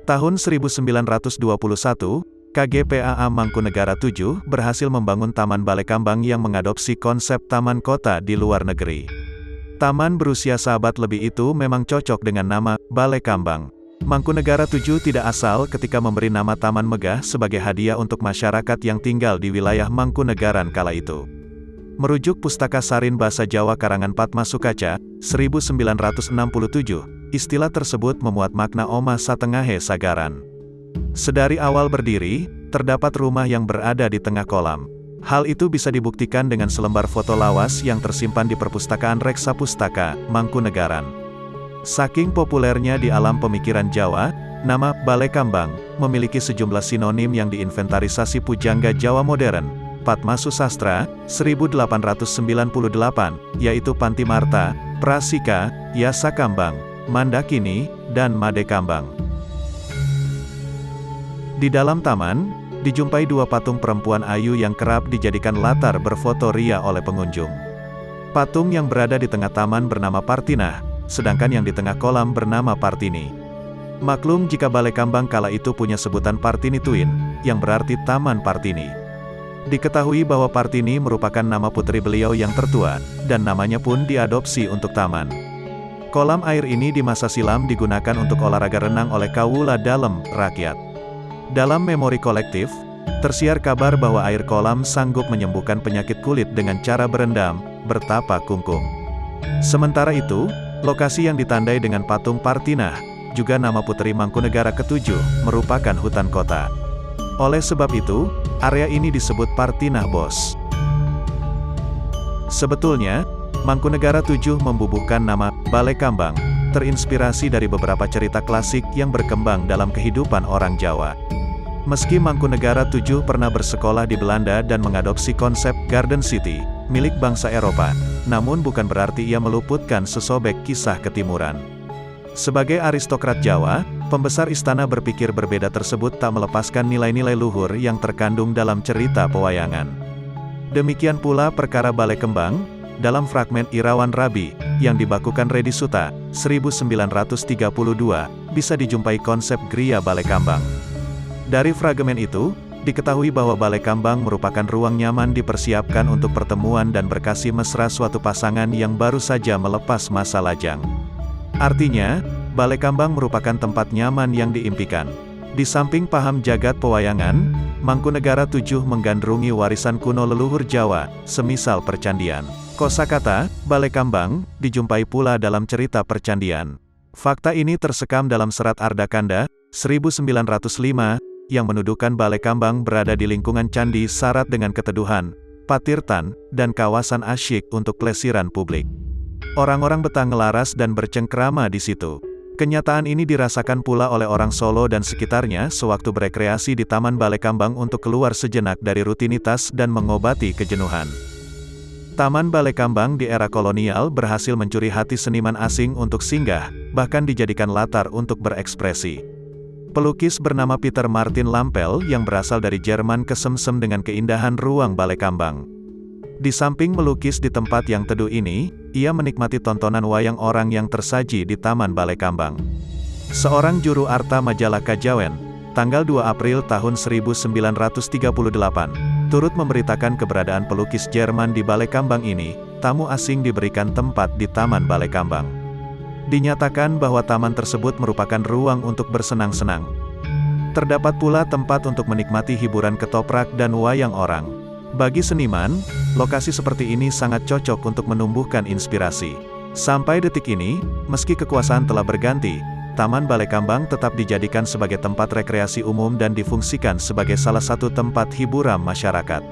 Tahun 1921, KGPAA Mangkunegara VII berhasil membangun Taman Balekambang yang mengadopsi konsep taman kota di luar negeri. Taman berusia seabad lebih itu memang cocok dengan nama Balekambang. Mangkunegara VII tidak asal ketika memberi nama Taman Megah sebagai hadiah untuk masyarakat yang tinggal di wilayah Mangkunegaran kala itu. Merujuk Pustaka Sarin Basa Jawa karangan Padma Sukaca, 1967, istilah tersebut memuat makna Oma Satengahe Sagaran. Sedari awal berdiri, terdapat rumah yang berada di tengah kolam. Hal itu bisa dibuktikan dengan selembar foto lawas yang tersimpan di Perpustakaan Reksa Pustaka, Mangkunegaran. Saking populernya di alam pemikiran Jawa, nama Balekambang memiliki sejumlah sinonim yang diinventarisasi Pujangga Jawa Modern, Padma Susastra, 1898, yaitu Pantimarta, Prasika, Yasakambang, Mandakini, dan Madekambang. Di dalam taman, dijumpai dua patung perempuan ayu yang kerap dijadikan latar berfoto ria oleh pengunjung. Patung yang berada di tengah taman bernama Partinah, sedangkan yang di tengah kolam bernama Partini. Maklum jika Balekambang kala itu punya sebutan Partini Tuin, yang berarti Taman Partini. Diketahui bahwa Partini merupakan nama putri beliau yang tertua, dan namanya pun diadopsi untuk taman. Kolam air ini di masa silam digunakan untuk olahraga renang oleh kawula dalem rakyat. Dalam memori kolektif, tersiar kabar bahwa air kolam sanggup menyembuhkan penyakit kulit dengan cara berendam, bertapa kungkung. Sementara itu, lokasi yang ditandai dengan patung Partinah, juga nama putri Mangkunegara ke-7, merupakan hutan kota. Oleh sebab itu, area ini disebut Partinah Bos. Sebetulnya, Mangkunegara VII membubuhkan nama Balekambang, terinspirasi dari beberapa cerita klasik yang berkembang dalam kehidupan orang Jawa. Meski Mangkunegara VII pernah bersekolah di Belanda dan mengadopsi konsep Garden City, milik bangsa Eropa, namun bukan berarti ia meluputkan sesobek kisah ketimuran. Sebagai aristokrat Jawa, pembesar istana berpikir berbeda tersebut tak melepaskan nilai-nilai luhur yang terkandung dalam cerita pewayangan. Demikian pula perkara Balekambang, dalam fragmen Irawan Rabi, yang dibakukan Redi Suta, 1932, bisa dijumpai konsep Griya Balekambang. Dari fragmen itu, diketahui bahwa Balekambang merupakan ruang nyaman dipersiapkan untuk pertemuan dan berkasih mesra suatu pasangan yang baru saja melepas masa lajang. Artinya, Balekambang merupakan tempat nyaman yang diimpikan. Di samping paham jagat pewayangan, Mangkunegara VII menggandrungi warisan kuno leluhur Jawa, semisal percandian. Kosakata Balekambang dijumpai pula dalam cerita percandian. Fakta ini tersekam dalam serat Ardakanda, 1905, yang menuduhkan Balekambang berada di lingkungan candi syarat dengan keteduhan, patirtan, dan kawasan asyik untuk plesiran publik. Orang-orang betah ngelaras dan bercengkrama di situ. Kenyataan ini dirasakan pula oleh orang Solo dan sekitarnya sewaktu berekreasi di Taman Balekambang untuk keluar sejenak dari rutinitas dan mengobati kejenuhan. Taman Balekambang di era kolonial berhasil mencuri hati seniman asing untuk singgah, bahkan dijadikan latar untuk berekspresi. Pelukis bernama Peter Martin Lampel yang berasal dari Jerman kesemsem dengan keindahan ruang Balekambang. Di samping melukis di tempat yang teduh ini, ia menikmati tontonan wayang orang yang tersaji di Taman Balekambang. Seorang juru arta majalah Kajawen, tanggal 2 April tahun 1938, turut memberitakan keberadaan pelukis Jerman di Balekambang ini. Tamu asing diberikan tempat di Taman Balekambang. Dinyatakan bahwa taman tersebut merupakan ruang untuk bersenang-senang. Terdapat pula tempat untuk menikmati hiburan ketoprak dan wayang orang. Bagi seniman, lokasi seperti ini sangat cocok untuk menumbuhkan inspirasi. Sampai detik ini, meski kekuasaan telah berganti, Taman Balekambang tetap dijadikan sebagai tempat rekreasi umum dan difungsikan sebagai salah satu tempat hiburan masyarakat.